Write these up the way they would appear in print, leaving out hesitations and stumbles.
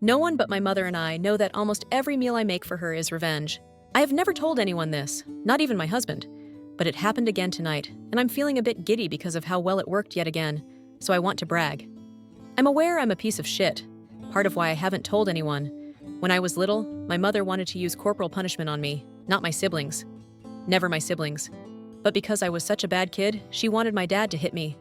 No one but my mother and I know that almost every meal I make for her is revenge. I have never told anyone this, not even my husband. But it happened again tonight, and I'm feeling a bit giddy because of how well it worked yet again, so I want to brag. I'm aware I'm a piece of shit, part of why I haven't told anyone. When I was little, my mother wanted to use corporal punishment on me, not my siblings. Never my siblings. But because I was such a bad kid, she wanted my dad to hit me.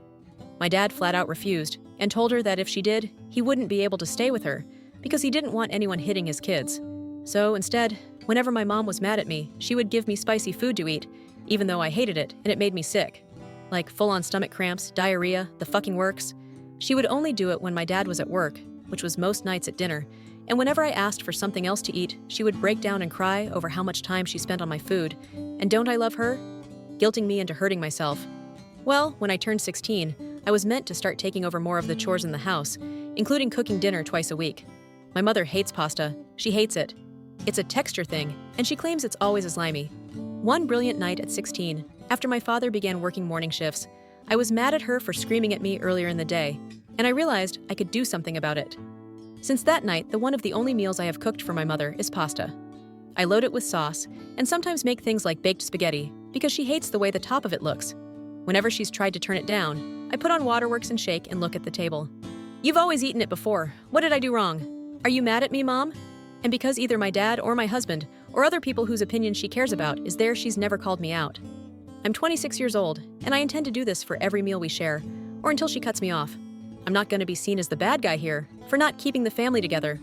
My dad flat out refused, and told her that if she did, he wouldn't be able to stay with her, because he didn't want anyone hitting his kids. So instead, whenever my mom was mad at me, she would give me spicy food to eat, even though I hated it and it made me sick. Like full-on stomach cramps, diarrhea, the fucking works. She would only do it when my dad was at work, which was most nights at dinner, and whenever I asked for something else to eat, she would break down and cry over how much time she spent on my food. And don't I love her? Guilting me into hurting myself. Well, when I turned 16, I was meant to start taking over more of the chores in the house, including cooking dinner twice a week. My mother hates pasta. She hates it. It's a texture thing, and she claims it's always a slimy. One brilliant night at 16, after my father began working morning shifts, I was mad at her for screaming at me earlier in the day, and I realized I could do something about it. Since that night, the one of the only meals I have cooked for my mother is pasta. I load it with sauce, and sometimes make things like baked spaghetti, because she hates the way the top of it looks. Whenever she's tried to turn it down, I put on Waterworks and shake and look at the table. You've always eaten it before. What did I do wrong? Are you mad at me, Mom? And because either my dad or my husband, or other people whose opinion she cares about, is there, she's never called me out. I'm 26 years old, and I intend to do this for every meal we share, or until she cuts me off. I'm not going to be seen as the bad guy here, for not keeping the family together,